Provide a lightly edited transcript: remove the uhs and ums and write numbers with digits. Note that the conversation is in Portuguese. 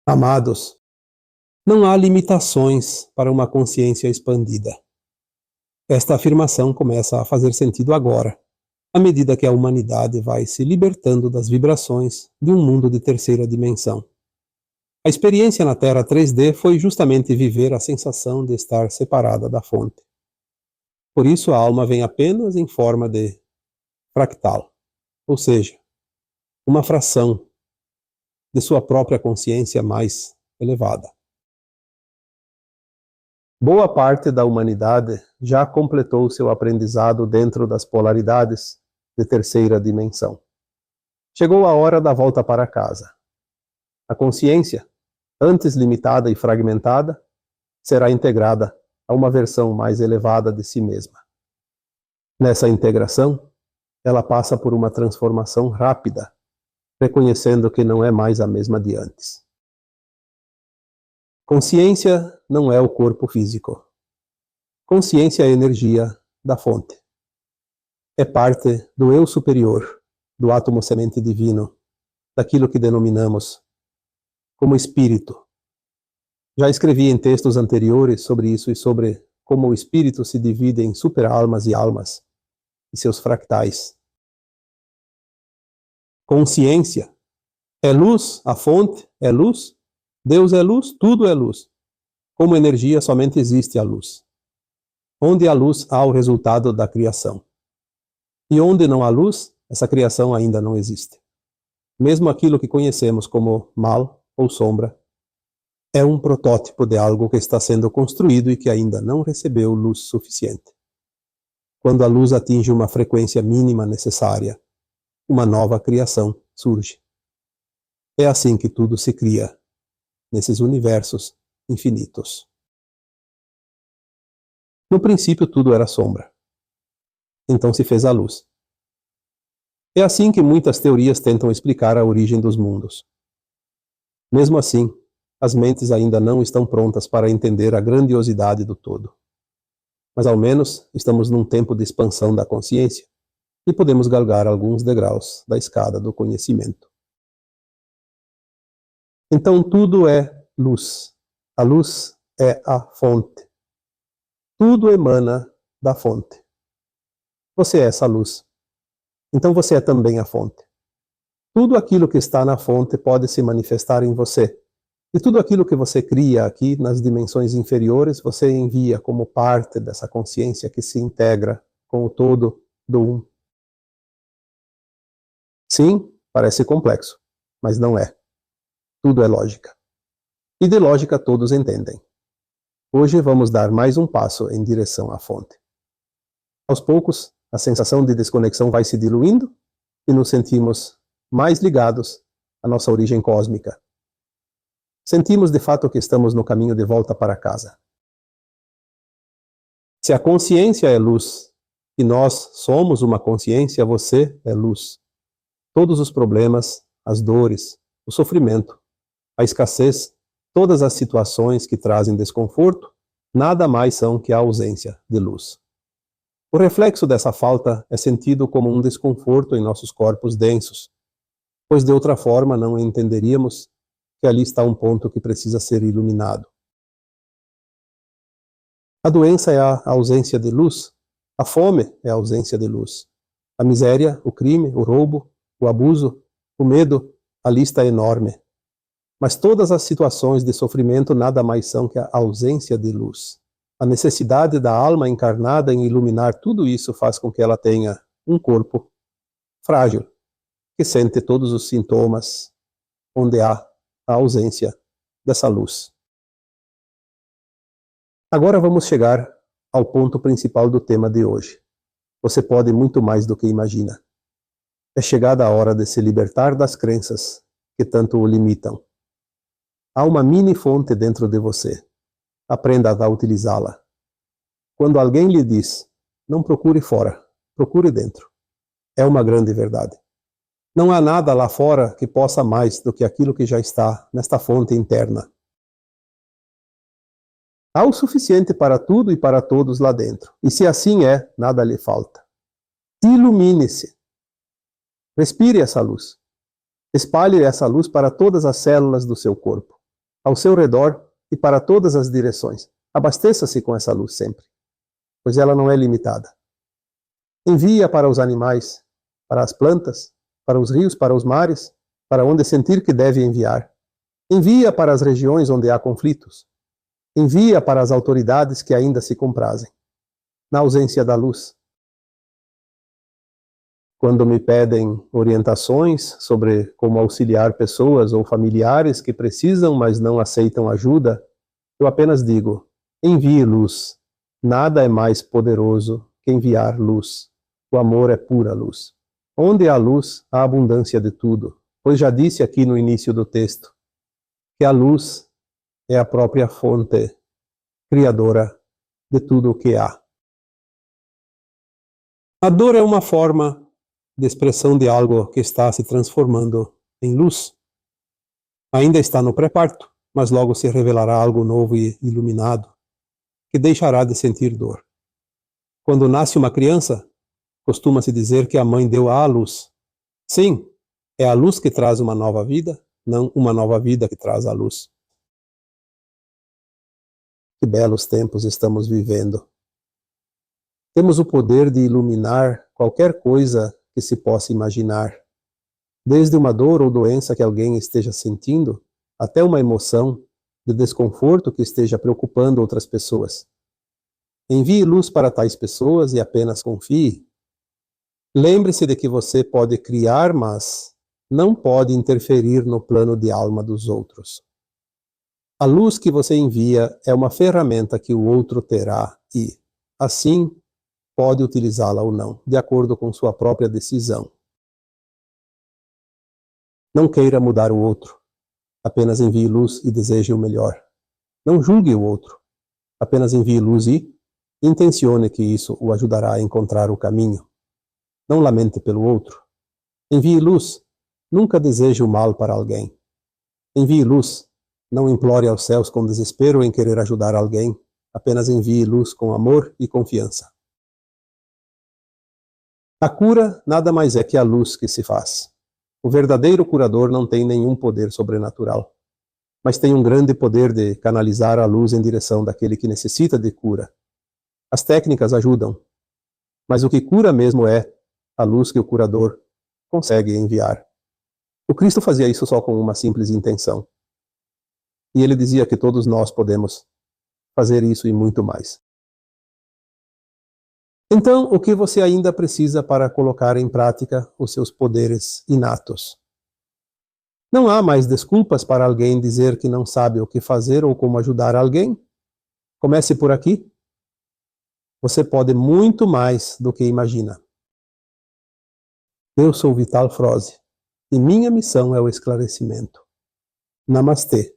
Amados, não há limitações para uma consciência expandida. Esta afirmação começa a fazer sentido agora, à medida que a humanidade vai se libertando das vibrações de um mundo de terceira dimensão. A experiência na Terra 3D foi justamente viver a sensação de estar separada da fonte. Por isso a alma vem apenas em forma de fractal, ou seja, uma fração de sua própria consciência mais elevada. Boa parte da humanidade já completou seu aprendizado dentro das polaridades de terceira dimensão. Chegou a hora da volta para casa. A consciência, antes limitada e fragmentada, será integrada a uma versão mais elevada de si mesma. Nessa integração, ela passa por uma transformação rápida, reconhecendo que não é mais a mesma de antes. Consciência não é o corpo físico. Consciência é a energia da fonte. É parte do eu superior, do átomo semente divino, daquilo que denominamos como espírito. Já escrevi em textos anteriores sobre isso e sobre como o espírito se divide em superalmas e almas, e seus fractais. Consciência é luz, a fonte é luz, Deus é luz, tudo é luz. Como energia, somente existe a luz. Onde há luz, há o resultado da criação. E onde não há luz, essa criação ainda não existe. Mesmo aquilo que conhecemos como mal ou sombra, é um protótipo de algo que está sendo construído e que ainda não recebeu luz suficiente. Quando a luz atinge uma frequência mínima necessária, uma nova criação surge. É assim que tudo se cria, nesses universos infinitos. No princípio tudo era sombra. Então se fez a luz. É assim que muitas teorias tentam explicar a origem dos mundos. Mesmo assim, as mentes ainda não estão prontas para entender a grandiosidade do todo. Mas ao menos estamos num tempo de expansão da consciência e podemos galgar alguns degraus da escada do conhecimento. Então tudo é luz. A luz é a fonte. Tudo emana da fonte. Você é essa luz. Então você é também a fonte. Tudo aquilo que está na fonte pode se manifestar em você. E tudo aquilo que você cria aqui nas dimensões inferiores, você envia como parte dessa consciência que se integra com o todo do um. Sim, parece complexo, mas não é. Tudo é lógica. E de lógica todos entendem. Hoje vamos dar mais um passo em direção à fonte. Aos poucos, a sensação de desconexão vai se diluindo e nos sentimos mais ligados à nossa origem cósmica. Sentimos de fato que estamos no caminho de volta para casa. Se a consciência é luz e nós somos uma consciência, você é luz. Todos os problemas, as dores, o sofrimento, a escassez, todas as situações que trazem desconforto, nada mais são que a ausência de luz. O reflexo dessa falta é sentido como um desconforto em nossos corpos densos, pois de outra forma não entenderíamos que ali está um ponto que precisa ser iluminado. A doença é a ausência de luz, a fome é a ausência de luz, a miséria, o crime, o roubo, o abuso, o medo, a lista é enorme. Mas todas as situações de sofrimento nada mais são que a ausência de luz. A necessidade da alma encarnada em iluminar tudo isso faz com que ela tenha um corpo frágil, que sente todos os sintomas onde há a ausência dessa luz. Agora vamos chegar ao ponto principal do tema de hoje. Você pode muito mais do que imagina. É chegada a hora de se libertar das crenças que tanto o limitam. Há uma mini fonte dentro de você. Aprenda a utilizá-la. Quando alguém lhe diz, não procure fora, procure dentro, é uma grande verdade. Não há nada lá fora que possa mais do que aquilo que já está nesta fonte interna. Há o suficiente para tudo e para todos lá dentro. E se assim é, nada lhe falta. Ilumine-se. Respire essa luz. Espalhe essa luz para todas as células do seu corpo. ao seu redor e para todas as direções. Abasteça-se com essa luz sempre, pois ela não é limitada. Envie-a para os animais, para as plantas, para os rios, para os mares, para onde sentir que deve enviar. Envie-a para as regiões onde há conflitos. Envie-a para as autoridades que ainda se comprazem. Na ausência da luz. Quando me pedem orientações sobre como auxiliar pessoas ou familiares que precisam, mas não aceitam ajuda, eu apenas digo: envie luz. Nada é mais poderoso que enviar luz. O amor é pura luz. Onde há luz, há abundância de tudo. Pois já disse aqui no início do texto que a luz é a própria fonte criadora de tudo o que há. A dor é uma forma de expressão de algo que está se transformando em luz. Ainda está no pré-parto, mas logo se revelará algo novo e iluminado, que deixará de sentir dor. Quando nasce uma criança, costuma-se dizer que a mãe deu à luz. Sim, é a luz que traz uma nova vida, não uma nova vida que traz a luz. Que belos tempos estamos vivendo. Temos o poder de iluminar qualquer coisa que se possa imaginar. Desde uma dor ou doença que alguém esteja sentindo, até uma emoção de desconforto que esteja preocupando outras pessoas. Envie luz para tais pessoas e apenas confie. Lembre-se de que você pode criar, mas não pode interferir no plano de alma dos outros. A luz que você envia é uma ferramenta que o outro terá e, assim, pode utilizá-la ou não, de acordo com sua própria decisão. Não queira mudar o outro. Apenas envie luz e deseje o melhor. Não julgue o outro. Apenas envie luz e intencione que isso o ajudará a encontrar o caminho. Não lamente pelo outro. Envie luz. Nunca deseje o mal para alguém. Envie luz. Não implore aos céus com desespero em querer ajudar alguém. Apenas envie luz com amor e confiança. A cura nada mais é que a luz que se faz. O verdadeiro curador não tem nenhum poder sobrenatural, mas tem um grande poder de canalizar a luz em direção daquele que necessita de cura. As técnicas ajudam, mas o que cura mesmo é a luz que o curador consegue enviar. O Cristo fazia isso só com uma simples intenção. E ele dizia que todos nós podemos fazer isso e muito mais. Então, o que você ainda precisa para colocar em prática os seus poderes inatos? Não há mais desculpas para alguém dizer que não sabe o que fazer ou como ajudar alguém? Comece por aqui. Você pode muito mais do que imagina. Eu sou Vital Froze e minha missão é o esclarecimento. Namastê.